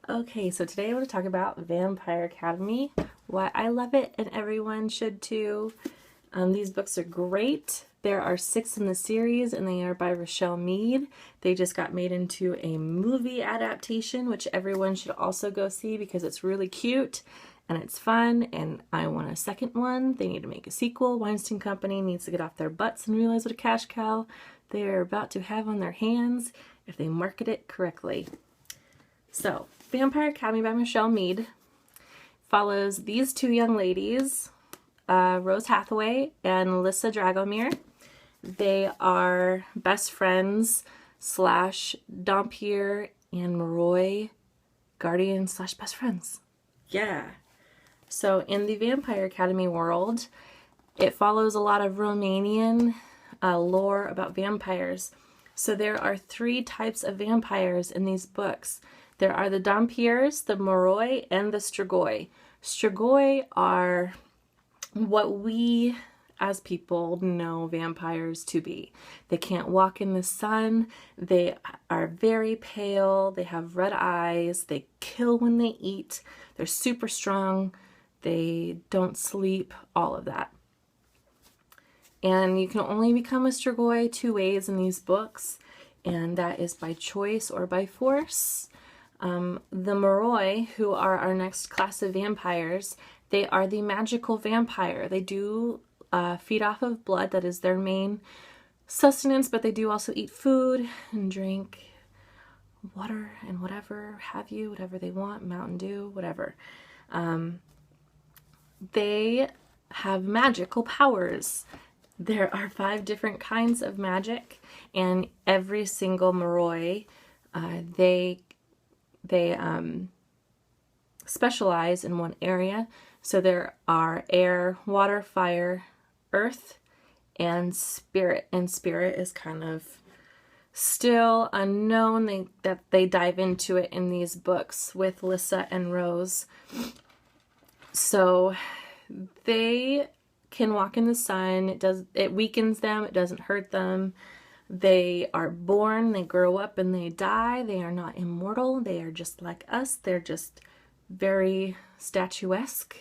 Okay, so today I want to talk about Vampire Academy, why I love it and everyone should too. These books are great. There are 6 in the series and they are by Richelle Mead. They just got made into a movie adaptation, which everyone should also go see because it's really cute and it's fun and I want a second one. They need to make a sequel. Weinstein Company needs to get off their butts and realize what a cash cow they're about to have on their hands if they market it correctly. So, Vampire Academy by Richelle Mead follows these 2 young ladies, Rose Hathaway and Lissa Dragomir. They are best friends slash Dampier and Moroi guardians slash best friends. Yeah. So in the Vampire Academy world, it follows a lot of Romanian lore about vampires. So there are 3 types of vampires in these books. There are the Dampiers, the Moroi, and the Strigoi. Strigoi are what we as people know vampires to be. They can't walk in the sun, they are very pale, they have red eyes, they kill when they eat, they're super strong, they don't sleep, all of that. And you can only become a Strigoi 2 ways in these books, and that is by choice or by force. The Moroi, who are our next class of vampires, they are the magical vampire. They do feed off of blood, that is their main sustenance, but they do also eat food and drink water and whatever have you, whatever they want, Mountain Dew, whatever. They have magical powers. There are 5 different kinds of magic, and every single Moroi, they specialize in one area. So there are air, water, fire, earth, and spirit. And spirit is kind of still unknown. They dive into it in these books with Lissa and Rose. So they can walk in the sun. It weakens them. It doesn't hurt them. They are born, they grow up, and they die. They are not immortal. They are just like us. They're just very statuesque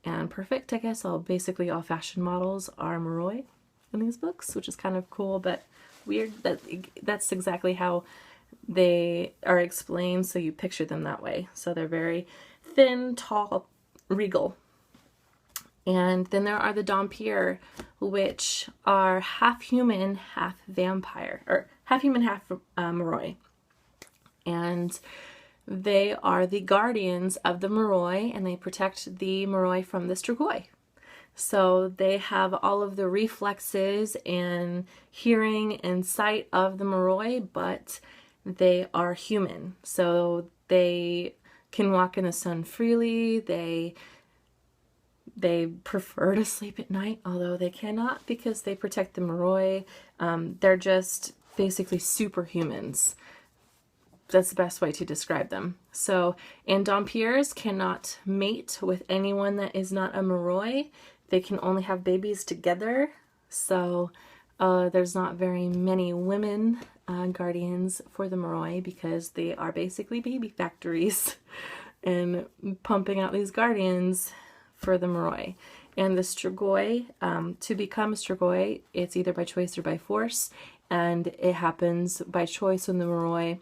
and perfect, I guess. Basically all fashion models are Moroi in these books, which is kind of cool, but weird that that's exactly how they are explained, so you picture them that way. So they're very thin, tall, regal. And then there are the Dampier, which are half human, half vampire, or half human, half Moroi. And they are the guardians of the Moroi, and they protect the Moroi from the Strigoi. So they have all of the reflexes and hearing and sight of the Moroi, but they are human. So they can walk in the sun freely. They prefer to sleep at night, although they cannot because they protect the Moroi. They're just basically superhumans. That's the best way to describe them. So, and Dampiers cannot mate with anyone that is not a Moroi. They can only have babies together. So there's not very many women guardians for the Moroi because they are basically baby factories and pumping out these guardians for the Moroi. And the Strigoi, to become a Strigoi, it's either by choice or by force, and it happens by choice when the Moroi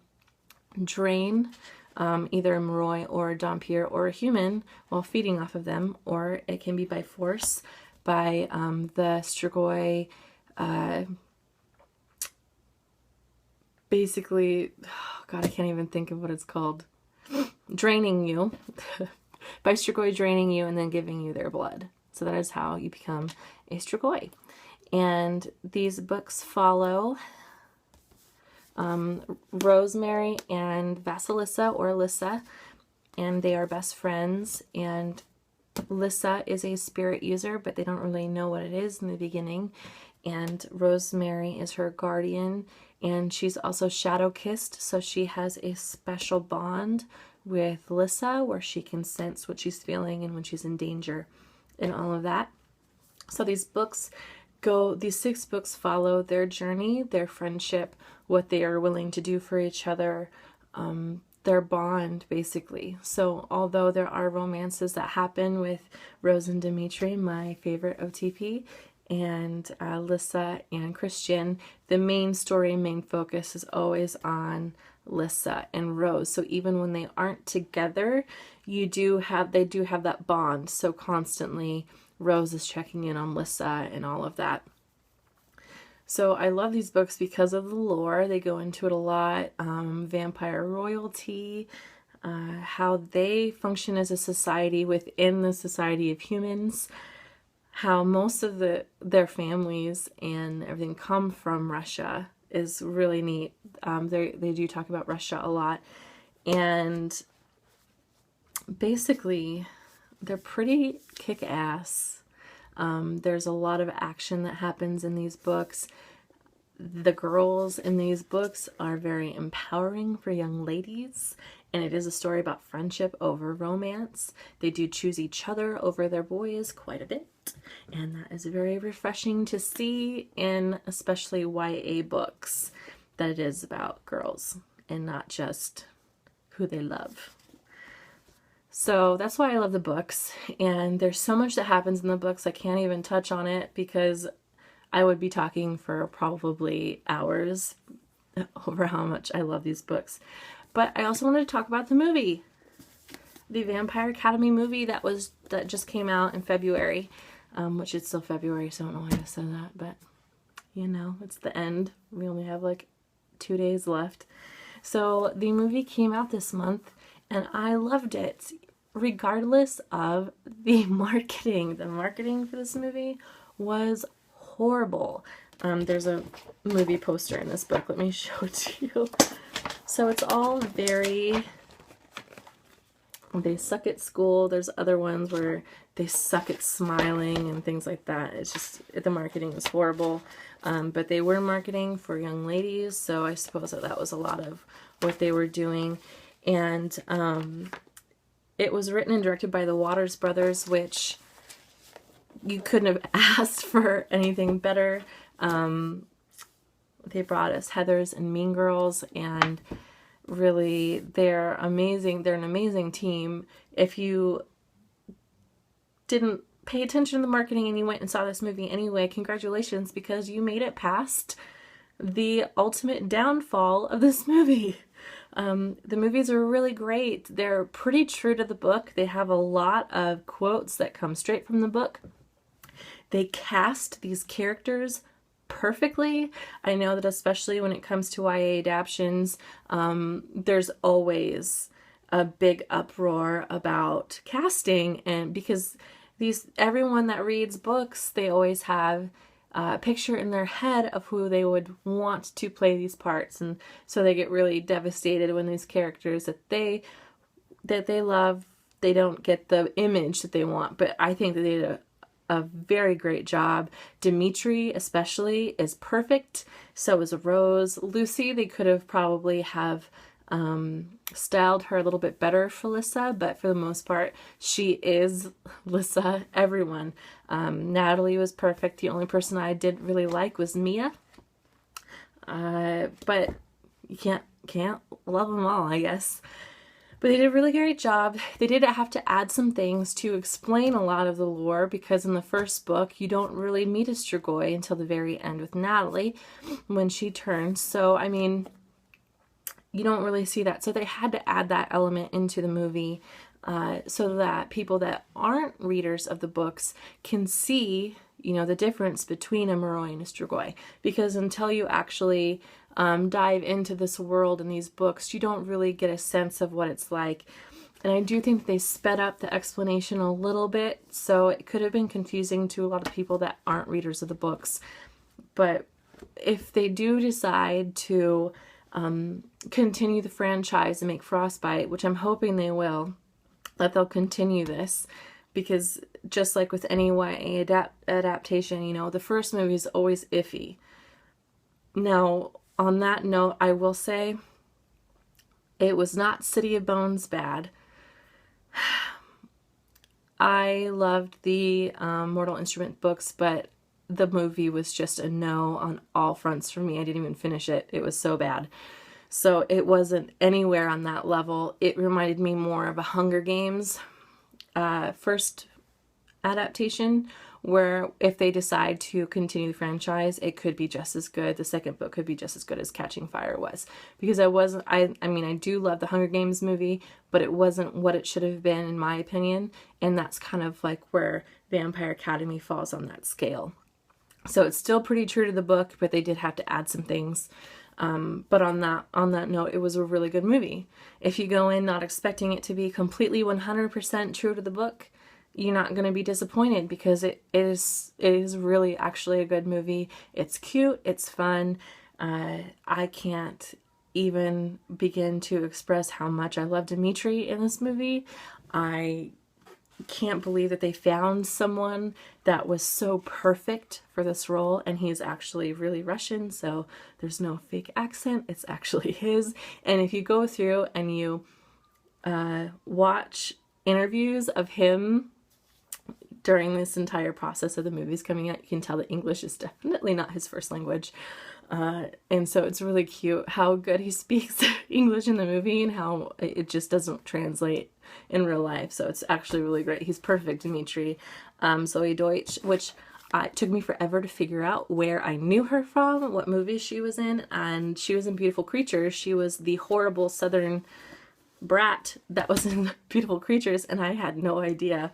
drain either a Moroi or a Dampier or a human while feeding off of them, or it can be by force by the Strigoi basically, oh God, I can't even think of what it's called, draining you. By Strigoi draining you and then giving you their blood. So that is how you become a Strigoi. And these books follow Rosemary and Vasilissa, or Lissa, and they are best friends. And Lissa is a spirit user, but they don't really know what it is in the beginning. And Rosemary is her guardian, and she's also shadow kissed, so she has a special bond with Lissa where she can sense what she's feeling and when she's in danger and all of that. So these 6 books follow their journey, their friendship, what they are willing to do for each other, their bond, basically. So although there are romances that happen with Rose and Dimitri, my favorite OTP, and Lissa and Christian, the main story, main focus is always on Lissa and Rose. So even when they aren't together, they do have that bond. So constantly Rose is checking in on Lissa and all of that. So I love these books because of the lore. They go into it a lot. Vampire royalty, how they function as a society within the society of humans, how most of their families and everything come from Russia is really neat. They do talk about Russia a lot. And basically, they're pretty kick-ass. There's a lot of action that happens in these books. The girls in these books are very empowering for young ladies, and it is a story about friendship over romance. They do choose each other over their boys quite a bit, and that is very refreshing to see in especially YA books, that it is about girls and not just who they love. So that's why I love the books, and there's so much that happens in the books I can't even touch on it because I would be talking for probably hours over how much I love these books. But I also wanted to talk about the movie, the Vampire Academy movie that just came out in February, which is still February, so I don't know why I said that, but you know, it's the end. We only have like 2 days left. So the movie came out this month, and I loved it, regardless of the marketing. The marketing for this movie was horrible. There's a movie poster in this book. Let me show it to you. So it's all very, they suck at school. There's other ones where they suck at smiling and things like that. It's just, the marketing is horrible. But they were marketing for young ladies, so I suppose that was a lot of what they were doing. And it was written and directed by the Waters brothers, which you couldn't have asked for anything better. They brought us Heathers and Mean Girls, and really they're amazing. They're an amazing team. If you didn't pay attention to the marketing and you went and saw this movie anyway, congratulations, because you made it past the ultimate downfall of this movie. The movies are really great. They're pretty true to the book. They have a lot of quotes that come straight from the book. They cast these characters perfectly. I know that especially when it comes to YA adaptions, there's always a big uproar about casting, and because everyone that reads books, they always have a picture in their head of who they would want to play these parts, and so they get really devastated when these characters that they love, they don't get the image that they want. But I think that they did a very great job. Dimitri especially is perfect. So is Rose. Lucy, they could have probably have styled her a little bit better for Lissa, but for the most part, she is Lissa. Everyone. Natalie was perfect. The only person I didn't really like was Mia. But you can't love them all, I guess. But they did a really great job. They did have to add some things to explain a lot of the lore, because in the first book, you don't really meet a Strigoi until the very end with Natalie when she turns. So, I mean, you don't really see that. So they had to add that element into the movie so that people that aren't readers of the books can see, you know, the difference between a Moroi and a Strigoi. Because until you actually dive into this world in these books, you don't really get a sense of what it's like. And I do think they sped up the explanation a little bit, so it could have been confusing to a lot of people that aren't readers of the books. But if they do decide to continue the franchise and make Frostbite, which I'm hoping they will, that they'll continue this, because just like with any YA adaptation, you know, the first movie is always iffy. Now, on that note, I will say it was not City of Bones bad. I loved the Mortal Instrument books, but the movie was just a no on all fronts for me. I didn't even finish it. It was so bad. So it wasn't anywhere on that level. It reminded me more of a Hunger Games first adaptation, where if they decide to continue the franchise, it could be just as good. The second book could be just as good as Catching Fire was. Because I mean, I do love the Hunger Games movie, but it wasn't what it should have been, in my opinion. And that's kind of like where Vampire Academy falls on that scale. So it's still pretty true to the book, but they did have to add some things. But on that note, it was a really good movie. If you go in not expecting it to be completely 100% true to the book, you're not going to be disappointed, because it is really actually a good movie. It's cute, it's fun. I can't even begin to express how much I love Dimitri in this movie. I can't believe that they found someone that was so perfect for this role, and he's actually really Russian, so there's no fake accent. It's actually his. And if you go through and you watch interviews of him during this entire process of the movies coming out, you can tell that English is definitely not his first language. And so it's really cute how good he speaks English in the movie and how it just doesn't translate in real life. So it's actually really great. He's perfect, Dimitri. Zoe Deutsch, which it took me forever to figure out where I knew her from, what movies she was in, and she was in Beautiful Creatures. She was the horrible Southern brat that was in Beautiful Creatures, and I had no idea.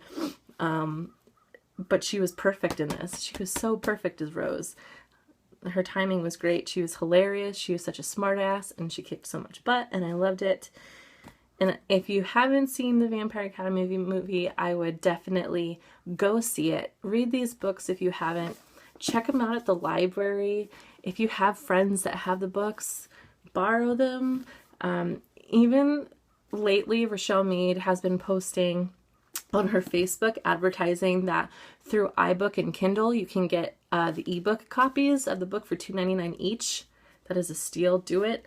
But she was perfect in this. She was so perfect as Rose. Her timing was great. She was hilarious. She was such a smartass, and she kicked so much butt, and I loved it. And if you haven't seen the Vampire Academy movie, I would definitely go see it. Read these books if you haven't. Check them out at the library. If you have friends that have the books, borrow them. Even lately, Richelle Mead has been posting on her Facebook advertising that through iBook and Kindle you can get the ebook copies of the book for $2.99 each. That is a steal. Do it.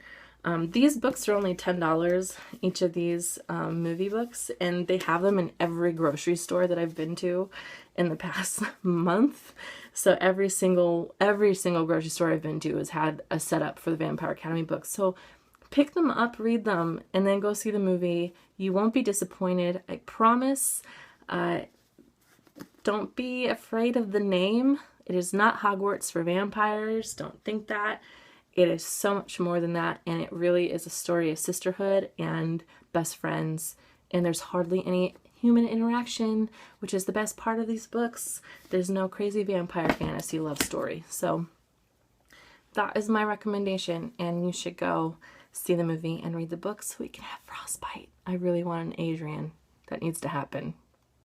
These books are only $10, each of these movie books, and they have them in every grocery store that I've been to in the past month. So every single grocery store I've been to has had a setup for the Vampire Academy books. So pick them up, read them, and then go see the movie. You won't be disappointed, I promise. Don't be afraid of the name. It is not Hogwarts for vampires. Don't think that. It is so much more than that, and it really is a story of sisterhood and best friends, and there's hardly any human interaction, which is the best part of these books. There's no crazy vampire fantasy love story. So that is my recommendation, and you should go see the movie and read the books so we can have frostbite. I really want an Adrian. That needs to happen.